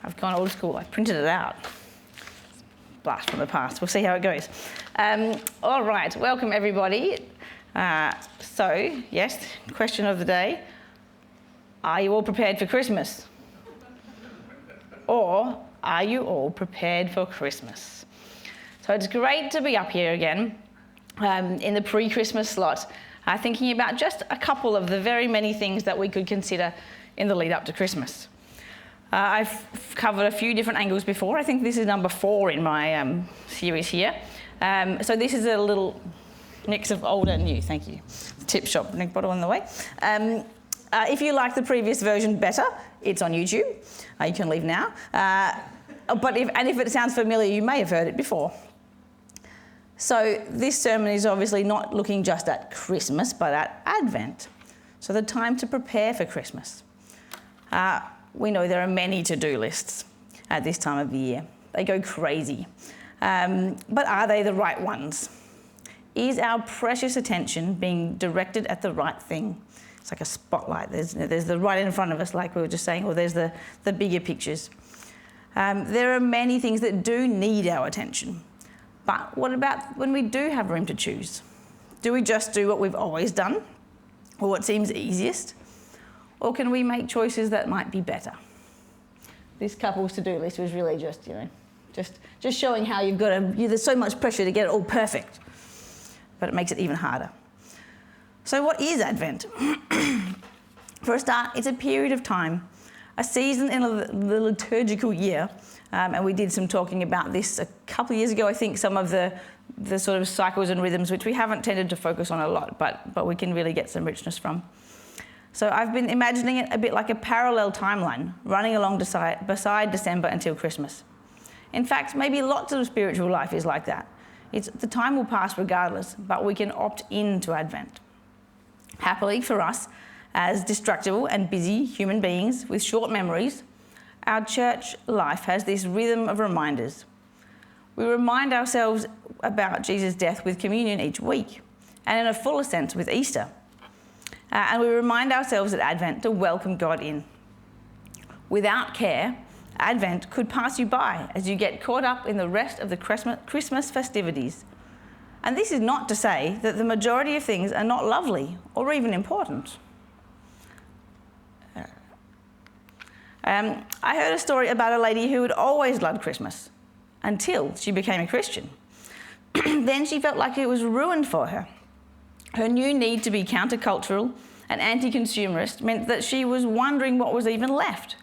I've gone old school. I printed it out. Blast from the past. We'll see how it goes. All right, welcome everybody. So, yes, question of the day. Are you all prepared for Christmas? Or are you all prepared for Christmas? So it's great to be up here again in the pre-Christmas slot, thinking about just a couple of the very many things that we could consider in the lead up to Christmas. I've covered a few different angles before. I think this is number 4 in my series here. So this is a little mix of old and new. Thank you. Tip shop, neck bottle on the way. If you like the previous version better, it's on YouTube. You can leave now. But if it sounds familiar, you may have heard it before. So this sermon is obviously not looking just at Christmas, but at Advent. So the time to prepare for Christmas. We know there are many to-do lists at this time of the year. They go crazy. But are they the right ones? Is our precious attention being directed at the right thing? It's like a spotlight. There's the right in front of us, like we were just saying, or there's the bigger pictures. There are many things that do need our attention. But what about when we do have room to choose? Do we just do what we've always done, or what seems easiest? Or can we make choices that might be better? This couple's to-do list was really just showing how you've got there's so much pressure to get it all perfect, but it makes it even harder. So what is Advent? For a start, it's a period of time, a season in the liturgical year, and we did some talking about this a couple of years ago, I think, some of the sort of cycles and rhythms, which we haven't tended to focus on a lot, but we can really get some richness from. So I've been imagining it a bit like a parallel timeline, running along beside December until Christmas. In fact, maybe lots of spiritual life is like that. The time will pass regardless, but we can opt into Advent. Happily for us, as distractible and busy human beings with short memories, our church life has this rhythm of reminders. We remind ourselves about Jesus' death with communion each week, and in a fuller sense with Easter. And we remind ourselves at Advent to welcome God in. Without care, Advent could pass you by as you get caught up in the rest of the Christmas festivities. And this is not to say that the majority of things are not lovely or even important. I heard a story about a lady who had always loved Christmas until she became a Christian. Then she felt like it was ruined for her. Her new need to be countercultural and anti-consumerist meant that she was wondering what was even left.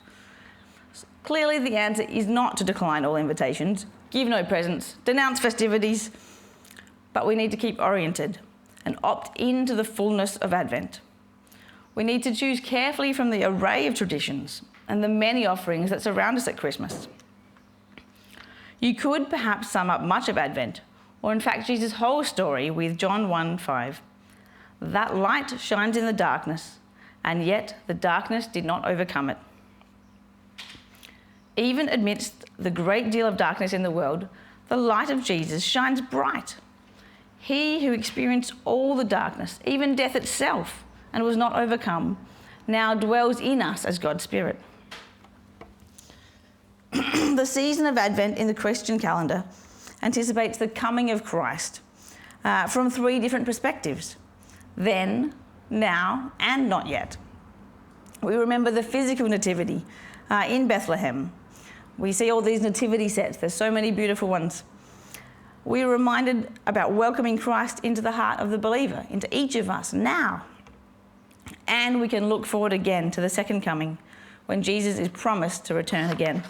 Clearly, the answer is not to decline all invitations, give no presents, denounce festivities, but we need to keep oriented and opt into the fullness of Advent. We need to choose carefully from the array of traditions and the many offerings that surround us at Christmas. You could perhaps sum up much of Advent, or in fact Jesus' whole story, with John 1:5. That light shines in the darkness, and yet the darkness did not overcome it. Even amidst the great deal of darkness in the world, the light of Jesus shines bright. He who experienced all the darkness, even death itself, and was not overcome, now dwells in us as God's Spirit. The season of Advent in the Christian calendar anticipates the coming of Christ from 3 different perspectives: then, now, and not yet. We remember the physical nativity in Bethlehem. We see all these nativity sets. There's so many beautiful ones. We are reminded about welcoming Christ into the heart of the believer, into each of us now. And we can look forward again to the second coming, when Jesus is promised to return again.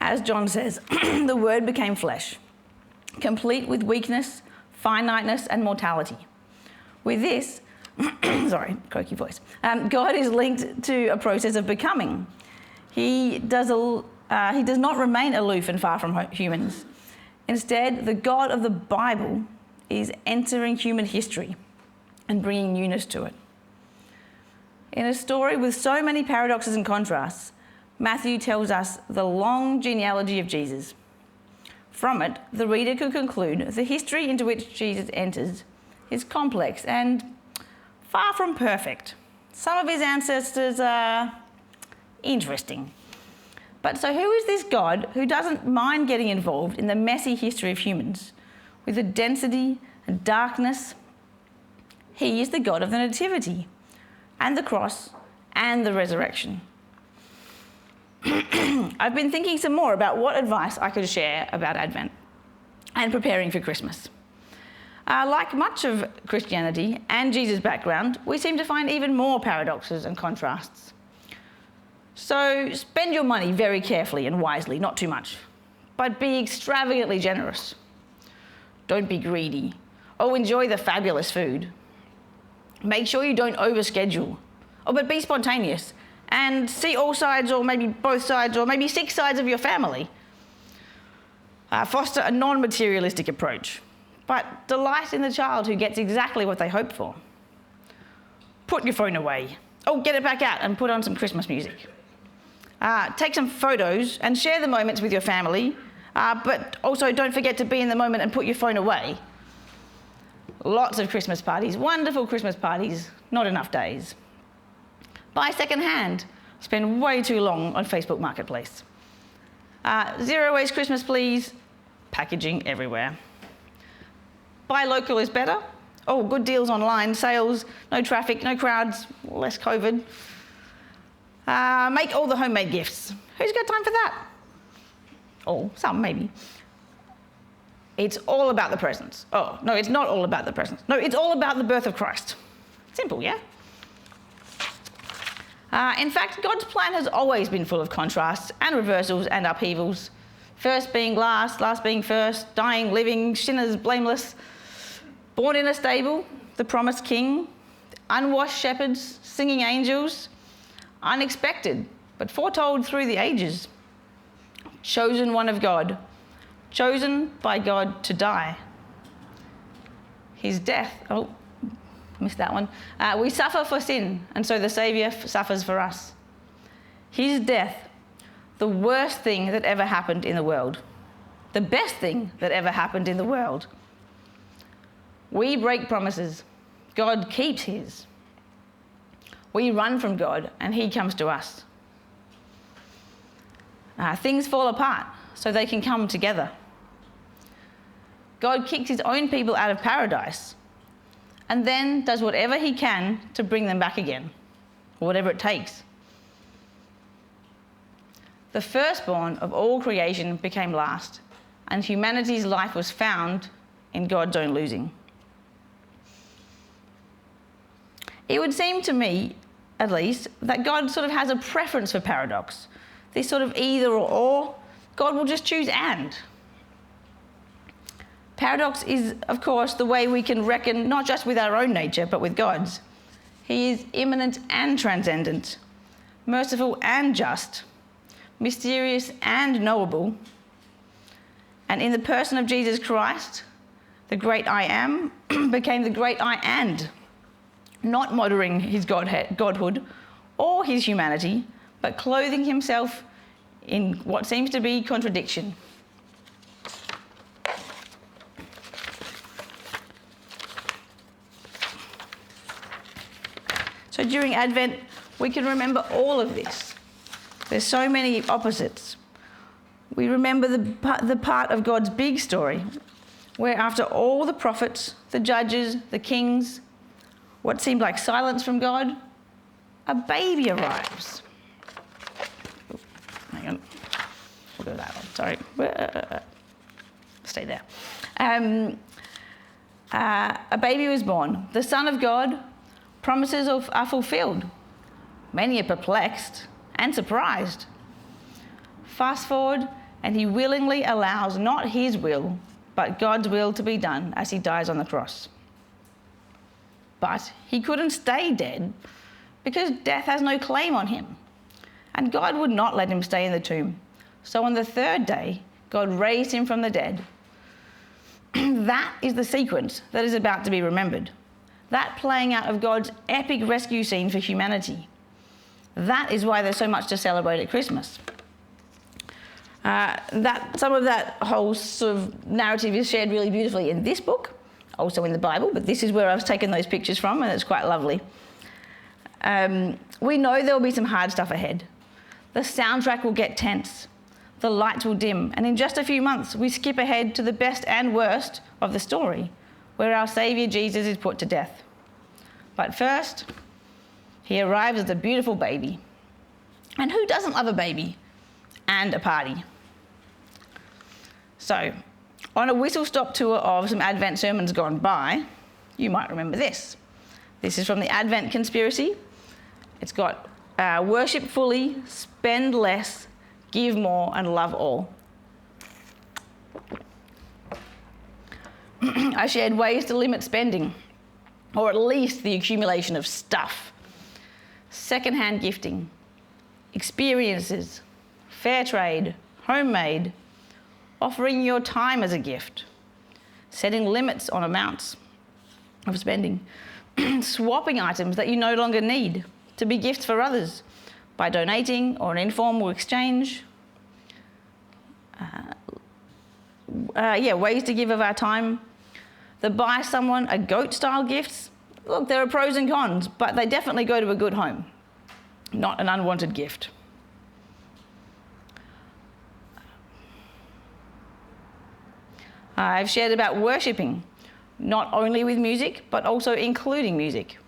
As John says, the Word became flesh, complete with weakness, finiteness, and mortality. With this, sorry, croaky voice, God is linked to a process of becoming. He does not remain aloof and far from humans. Instead, the God of the Bible is entering human history and bringing newness to it. In a story with so many paradoxes and contrasts, Matthew tells us the long genealogy of Jesus. From it, the reader could conclude the history into which Jesus enters is complex and far from perfect. Some of his ancestors are interesting. But so who is this God who doesn't mind getting involved in the messy history of humans with the density and darkness? He is the God of the Nativity and the cross and the resurrection. I've been thinking some more about what advice I could share about Advent and preparing for Christmas. Like much of Christianity and Jesus' background, we seem to find even more paradoxes and contrasts. So spend your money very carefully and wisely, not too much, but be extravagantly generous. Don't be greedy. Oh, enjoy the fabulous food. Make sure you don't overschedule. Oh, but be spontaneous and see all sides, or maybe both sides, or maybe 6 sides of your family. Foster a non-materialistic approach, but delight in the child who gets exactly what they hope for. Put your phone away. Oh, get it back out and put on some Christmas music. Take some photos and share the moments with your family, but also don't forget to be in the moment and put your phone away. Lots of Christmas parties, wonderful Christmas parties, not enough days. Buy second-hand. Spend way too long on Facebook Marketplace. Zero waste Christmas, please. Packaging everywhere. Buy local is better. Oh, good deals online, sales, no traffic, no crowds, less COVID. Make all the homemade gifts. Who's got time for that? Oh, some maybe. It's all about the presents. Oh, no, it's not all about the presents. No, it's all about the birth of Christ. Simple, yeah? In fact, God's plan has always been full of contrasts and reversals and upheavals. First being last, last being first, dying, living, sinners blameless, born in a stable, the promised king, unwashed shepherds, singing angels, unexpected, but foretold through the ages, chosen one of God, chosen by God to die. His death, oh, missed that one. We suffer for sin, and so the Saviour suffers for us. His death, the worst thing that ever happened in the world, the best thing that ever happened in the world. We break promises. God keeps his. We run from God, and he comes to us. Things fall apart so they can come together. God kicks his own people out of paradise and then does whatever he can to bring them back again, or whatever it takes. The firstborn of all creation became last, and humanity's life was found in God's own losing. It would seem to me, at least, that God sort of has a preference for paradox. This sort of either or. God will just choose and. Paradox is, of course, the way we can reckon not just with our own nature, but with God's. He is immanent and transcendent, merciful and just, mysterious and knowable. And in the person of Jesus Christ, the great I am became the great I and, not modering his godhood or his humanity, but clothing himself in what seems to be contradiction. So during Advent, we can remember all of this. There's so many opposites. We remember the part of God's big story, where after all the prophets, the judges, the kings, what seemed like silence from God, a baby arrives. Oh, hang on. We'll go to that one. Sorry. Stay there. A baby was born. The Son of God. Promises are fulfilled. Many are perplexed and surprised. Fast forward, and he willingly allows not his will, but God's will to be done as he dies on the cross. But he couldn't stay dead because death has no claim on him. And God would not let him stay in the tomb. So on the third day, God raised him from the dead. That is the sequence that is about to be remembered. That playing out of God's epic rescue scene for humanity. That is why there's so much to celebrate at Christmas. Some of that whole sort of narrative is shared really beautifully in this book, also in the Bible, but this is where I've taken those pictures from, and it's quite lovely. We know there'll be some hard stuff ahead. The soundtrack will get tense. The lights will dim, and in just a few months, we skip ahead to the best and worst of the story, where our Saviour Jesus is put to death. But first, he arrives as a beautiful baby. And who doesn't love a baby and a party? So, on a whistle-stop tour of some Advent sermons gone by, you might remember this. This is from the Advent Conspiracy. It's got worship fully, spend less, give more, and love all. I shared ways to limit spending, or at least the accumulation of stuff. Second-hand gifting, experiences, fair trade, homemade, offering your time as a gift, setting limits on amounts of spending, swapping items that you no longer need to be gifts for others by donating or an informal exchange. Ways to give of our time. The buy someone a goat-style gifts. Look, there are pros and cons, but they definitely go to a good home, not an unwanted gift. I've shared about worshipping, not only with music, but also including music.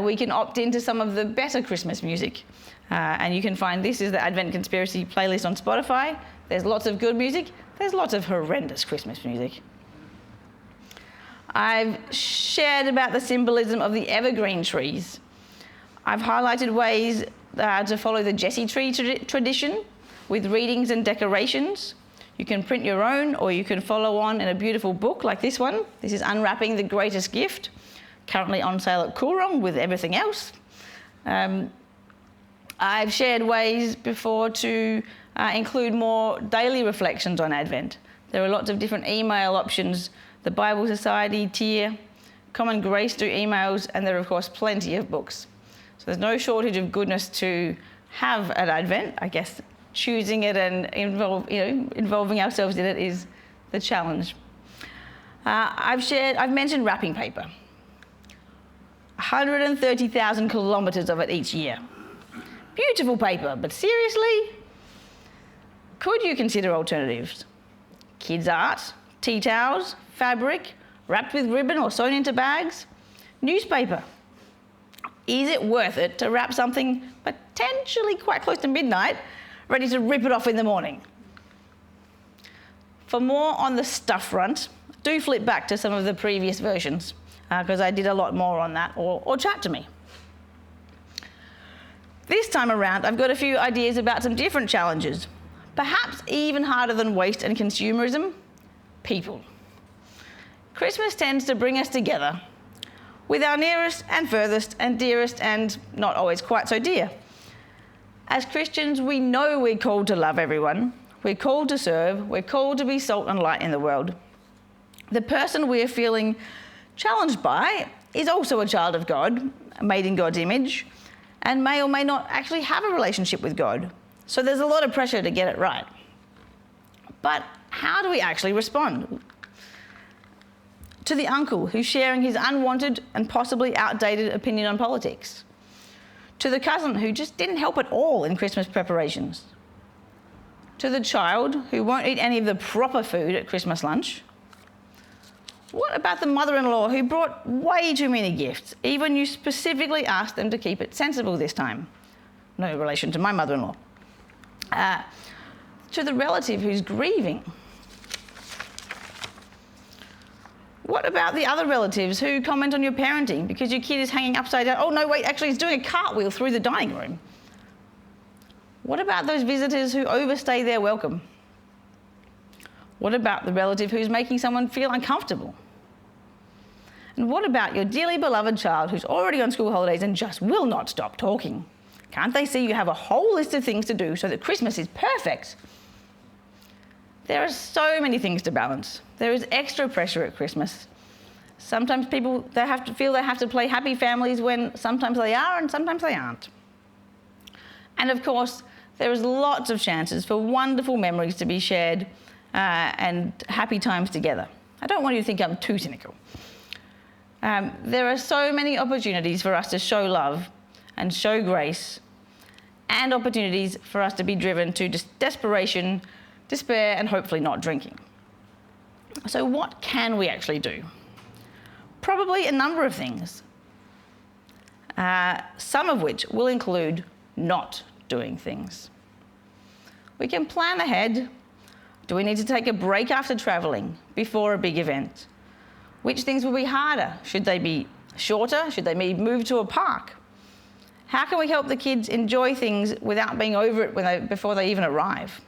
We can opt into some of the better Christmas music, and you can find this is the Advent Conspiracy playlist on Spotify. There's lots of good music. There's lots of horrendous Christmas music. I've shared about the symbolism of the evergreen trees. I've highlighted ways to follow the Jesse tree tradition with readings and decorations. You can print your own, or you can follow on in a beautiful book like this one. This is Unwrapping the Greatest Gift, currently on sale at Coorong with everything else. I've shared ways before to include more daily reflections on Advent. There are lots of different email options, the Bible Society tier, Common Grace through emails, and there are of course plenty of books. So there's no shortage of goodness to have at Advent. I guess choosing it and involving ourselves in it is the challenge. I've mentioned wrapping paper. 130,000 kilometres of it each year. Beautiful paper, but seriously? Could you consider alternatives? Kids' art, tea towels, fabric, wrapped with ribbon or sewn into bags, newspaper. Is it worth it to wrap something potentially quite close to midnight, ready to rip it off in the morning? For more on the stuff front, do flip back to some of the previous versions, because I did a lot more on that, or chat to me. This time around, I've got a few ideas about some different challenges, perhaps even harder than waste and consumerism: people. Christmas tends to bring us together with our nearest and furthest and dearest and not always quite so dear. As Christians, we know we're called to love everyone, we're called to serve, we're called to be salt and light in the world. The person we're feeling challenged by is also a child of God, made in God's image, and may or may not actually have a relationship with God. So there's a lot of pressure to get it right. But how do we actually respond? To the uncle who's sharing his unwanted and possibly outdated opinion on politics. To the cousin who just didn't help at all in Christmas preparations. To the child who won't eat any of the proper food at Christmas lunch. What about the mother-in-law who brought way too many gifts, even you specifically asked them to keep it sensible this time? No relation to my mother-in-law. To the relative who's grieving. What about the other relatives who comment on your parenting because your kid is hanging upside down? Oh no, wait, actually he's doing a cartwheel through the dining room. What about those visitors who overstay their welcome? What about the relative who's making someone feel uncomfortable? And what about your dearly beloved child who's already on school holidays and just will not stop talking? Can't they see you have a whole list of things to do so that Christmas is perfect? There are so many things to balance. There is extra pressure at Christmas. Sometimes people they have to play happy families when sometimes they are and sometimes they aren't. And of course, there is lots of chances for wonderful memories to be shared and happy times together. I don't want you to think I'm too cynical. There are so many opportunities for us to show love and show grace, and opportunities for us to be driven to desperation, despair, and hopefully not drinking. So what can we actually do? Probably a number of things, some of which will include not doing things. We can plan ahead. Do we need to take a break after travelling before a big event? Which things will be harder? Should they be shorter? Should they be moved to a park? How can we help the kids enjoy things without being over it before they even arrive?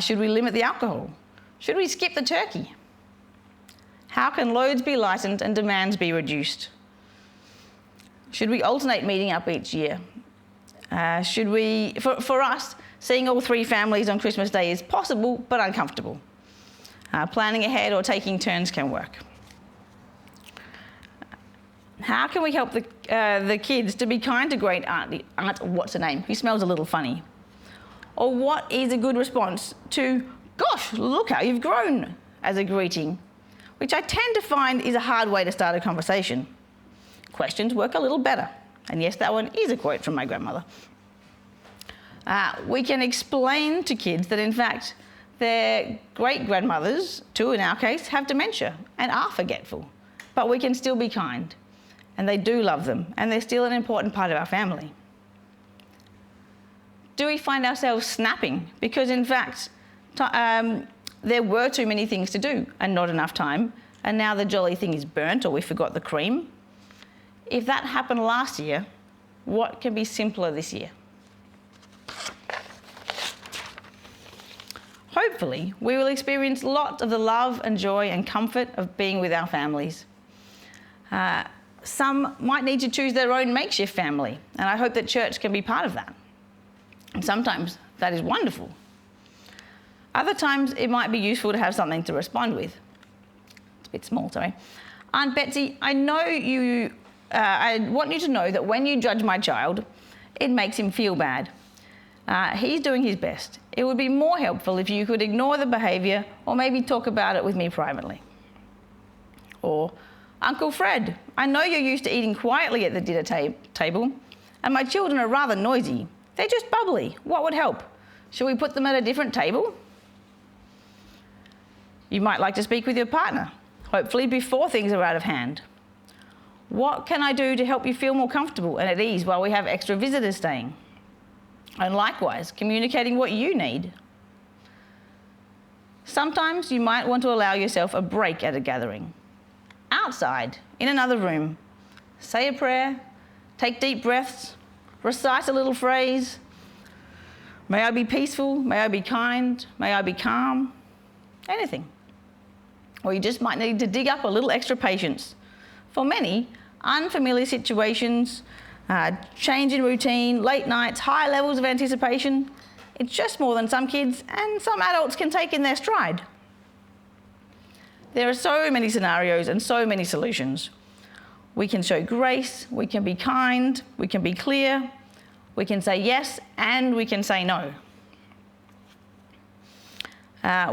Should we limit the alcohol? Should we skip the turkey? How can loads be lightened and demands be reduced? Should we alternate meeting up each year? For us, seeing all three families on Christmas Day is possible but uncomfortable. Planning ahead or taking turns can work. How can we help the kids to be kind to great aunt what's her name, who smells a little funny? Or what is a good response to, gosh, look how you've grown, as a greeting, which I tend to find is a hard way to start a conversation. Questions work a little better. And yes, that one is a quote from my grandmother. We can explain to kids that in fact their great-grandmothers, two in our case, have dementia and are forgetful, but we can still be kind, and they do love them, and they're still an important part of our family. Do we find ourselves snapping because in fact there were too many things to do and not enough time, and now the jolly thing is burnt or we forgot the cream? If that happened last year, what can be simpler this year? Hopefully, we will experience lots of the love and joy and comfort of being with our families. Some might need to choose their own makeshift family, and I hope that church can be part of that. And sometimes that is wonderful. Other times it might be useful to have something to respond with. It's a bit small, sorry. Aunt Betsy, I want you to know that when you judge my child, it makes him feel bad. He's doing his best. It would be more helpful if you could ignore the behaviour or maybe talk about it with me privately. Or, Uncle Fred, I know you're used to eating quietly at the dinner table, and my children are rather noisy. They're just bubbly. What would help? Shall we put them at a different table? You might like to speak with your partner, hopefully before things are out of hand. What can I do to help you feel more comfortable and at ease while we have extra visitors staying? And likewise, communicating what you need. Sometimes you might want to allow yourself a break at a gathering. Outside, in another room, say a prayer, take deep breaths, recite a little phrase. May I be peaceful, may I be kind, may I be calm, anything. Or you just might need to dig up a little extra patience. For many, unfamiliar situations, change in routine, late nights, high levels of anticipation, it's just more than some kids and some adults can take in their stride. There are so many scenarios and so many solutions. We can show grace, we can be kind, we can be clear, we can say yes, and we can say no.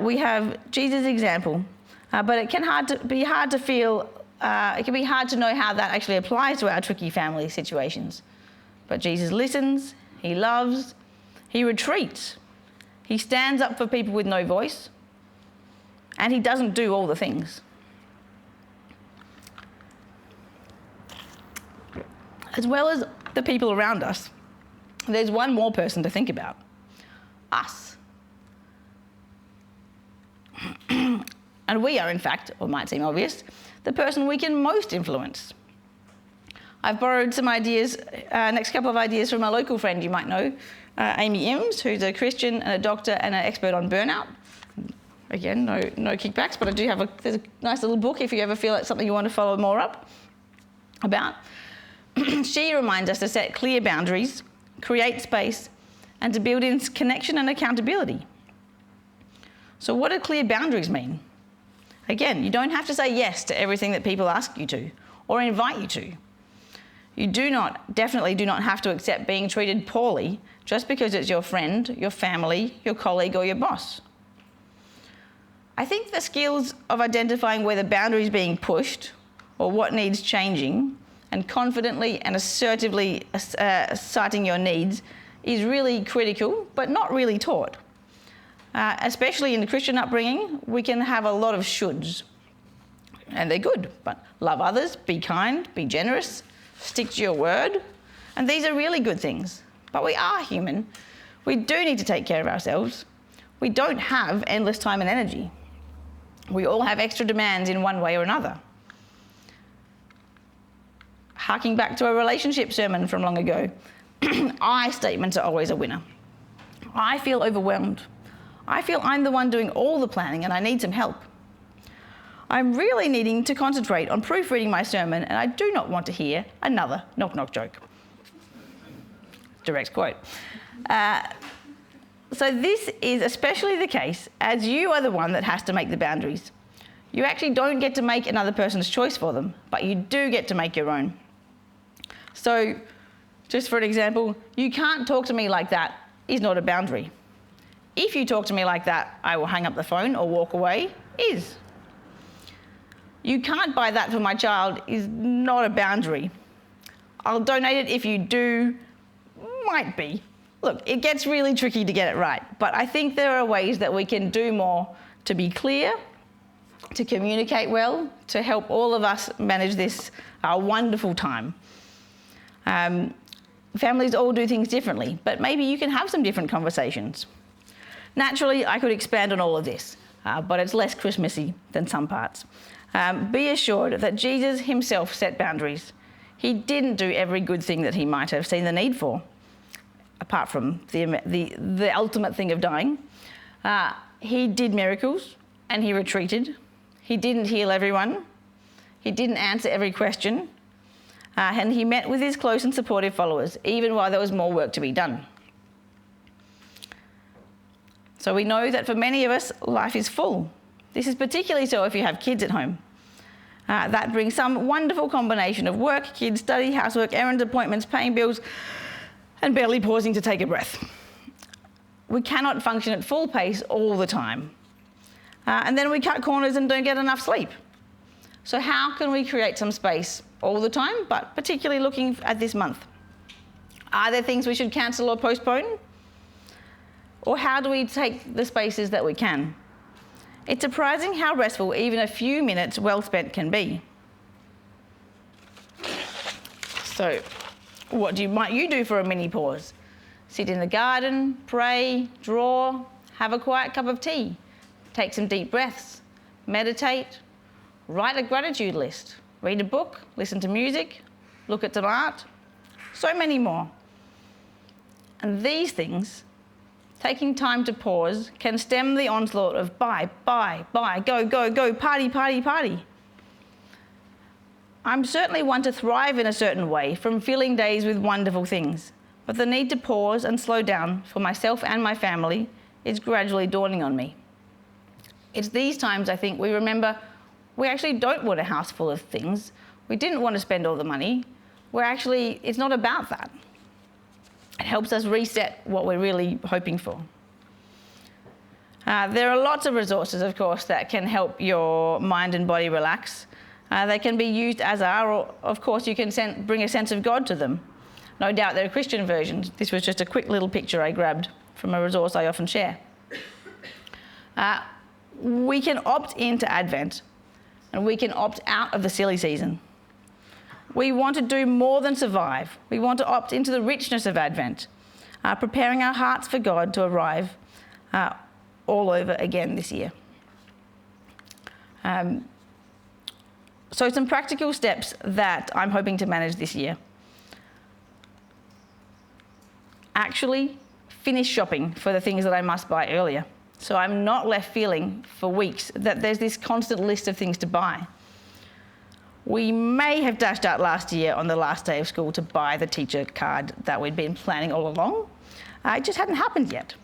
We have Jesus' example, but it can be hard to feel. It can be hard to know how that actually applies to our tricky family situations. But Jesus listens, he loves, he retreats, he stands up for people with no voice, and he doesn't do all the things. As well as the people around us, there's one more person to think about: us. And we are, in fact, or might seem obvious, the person we can most influence. I've borrowed some ideas, next couple of ideas from a local friend you might know, Amy Imms, who's a Christian and a doctor and an expert on burnout. Again, no kickbacks, but I do have there's a nice little book if you ever feel it's something you want to follow more up about. She reminds us to set clear boundaries, create space, and to build in connection and accountability. So what do clear boundaries mean? Again, you don't have to say yes to everything that people ask you to or invite you to. You definitely do not have to accept being treated poorly just because it's your friend, your family, your colleague, or your boss. I think the skills of identifying where the boundary is being pushed or what needs changing, and confidently and assertively citing your needs is really critical, but not really taught. Especially in the Christian upbringing, we can have a lot of shoulds. And they're good, but love others, be kind, be generous, stick to your word. And these are really good things. But we are human. We do need to take care of ourselves. We don't have endless time and energy. We all have extra demands in one way or another. Harking back to a relationship sermon from long ago, I statements are always a winner. I feel overwhelmed. I feel I'm the one doing all the planning and I need some help. I'm really needing to concentrate on proofreading my sermon and I do not want to hear another knock-knock joke. Direct quote. So this is especially the case as you are the one that has to make the boundaries. You actually don't get to make another person's choice for them, but you do get to make your own. So, just for an example, you can't talk to me like that is not a boundary. If you talk to me like that, I will hang up the phone or walk away is. You can't buy that for my child is not a boundary. I'll donate it if you do, might be. Look, it gets really tricky to get it right, but I think there are ways that we can do more to be clear, to communicate well, to help all of us manage this wonderful time. Families all do things differently, but maybe you can have some different conversations. Naturally, I could expand on all of this, but it's less Christmassy than some parts. Be assured that Jesus himself set boundaries. He didn't do every good thing that he might have seen the need for, apart from the ultimate thing of dying. He did miracles and he retreated. He didn't heal everyone. He didn't answer every question. And he met with his close and supportive followers, even while there was more work to be done. So we know that for many of us, life is full. This is particularly so if you have kids at home. That brings some wonderful combination of work, kids, study, housework, errands, appointments, paying bills, and barely pausing to take a breath. We cannot function at full pace all the time. And then we cut corners and don't get enough sleep. So how can we create some space all the time, but particularly looking at this month? Are there things we should cancel or postpone? Or how do we take the spaces that we can? It's surprising how restful even a few minutes well spent can be. So what might you do for a mini pause? Sit in the garden, pray, draw, have a quiet cup of tea, take some deep breaths, meditate, write a gratitude list, read a book, listen to music, look at some art, so many more. And these things, taking time to pause, can stem the onslaught of buy, go, party. I'm certainly one to thrive in a certain way from filling days with wonderful things, but the need to pause and slow down for myself and my family is gradually dawning on me. It's these times, I think, we remember we actually don't want a house full of things. We didn't want to spend all the money. It's not about that. It helps us reset what we're really hoping for. There are lots of resources, of course, that can help your mind and body relax. They can be used as or of course, you can bring a sense of God to them. No doubt there are Christian versions. This was just a quick little picture I grabbed from a resource I often share. We can opt into Advent, and we can opt out of the silly season. We want to do more than survive. We want to opt into the richness of Advent, preparing our hearts for God to arrive all over again this year. So some practical steps that I'm hoping to manage this year. Actually, finish shopping for the things that I must buy earlier, so I'm not left feeling for weeks that there's this constant list of things to buy. We may have dashed out last year on the last day of school to buy the teacher card that we'd been planning all along. It just hadn't happened yet.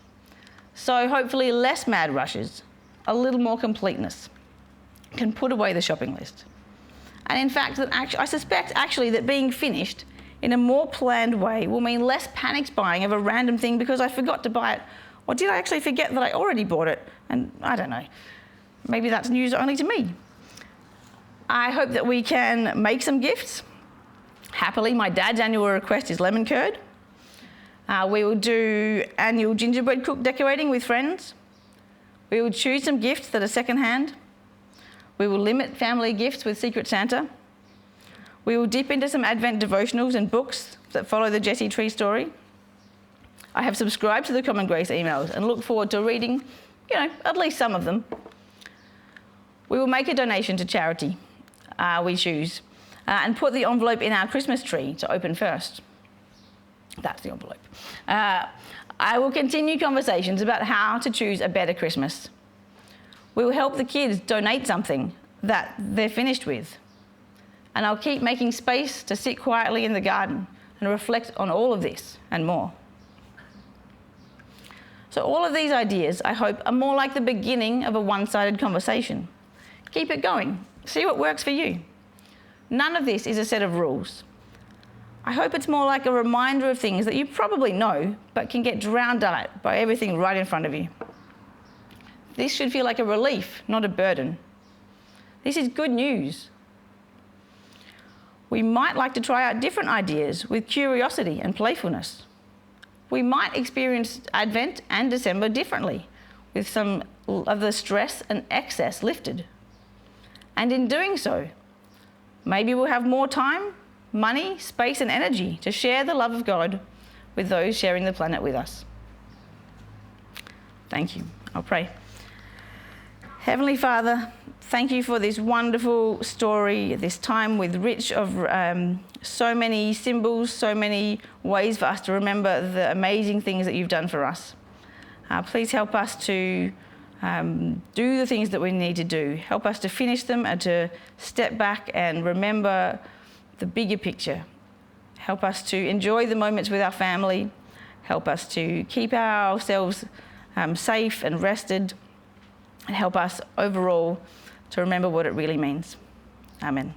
So hopefully less mad rushes, a little more completeness, can put away the shopping list. And in fact, I suspect actually that being finished in a more planned way will mean less panicked buying of a random thing because I forgot to buy it, or did I actually forget that I already bought it? And I don't know. Maybe that's news only to me. I hope that we can make some gifts. Happily, my dad's annual request is lemon curd. We will do annual gingerbread cook decorating with friends. We will choose some gifts that are secondhand. We will limit family gifts with Secret Santa. We will dip into some Advent devotionals and books that follow the Jesse Tree story. I have subscribed to the Common Grace emails and look forward to reading, at least some of them. We will make a donation to charity we choose and put the envelope in our Christmas tree to open first. That's the envelope. I will continue conversations about how to choose a better Christmas. We will help the kids donate something that they're finished with. And I'll keep making space to sit quietly in the garden and reflect on all of this and more. So all of these ideas, I hope, are more like the beginning of a one-sided conversation. Keep it going. See what works for you. None of this is a set of rules. I hope it's more like a reminder of things that you probably know, but can get drowned out by everything right in front of you. This should feel like a relief, not a burden. This is good news. We might like to try out different ideas with curiosity and playfulness. We might experience Advent and December differently, with some of the stress and excess lifted. And in doing so, maybe we'll have more time, money, space, and energy to share the love of God with those sharing the planet with us. Thank you. I'll pray. Heavenly Father, thank you for this wonderful story, this time with rich of so many symbols, so many ways for us to remember the amazing things that you've done for us. Please help us to do the things that we need to do. Help us to finish them and to step back and remember the bigger picture. Help us to enjoy the moments with our family. Help us to keep ourselves safe and rested. And help us overall to remember what it really means. Amen.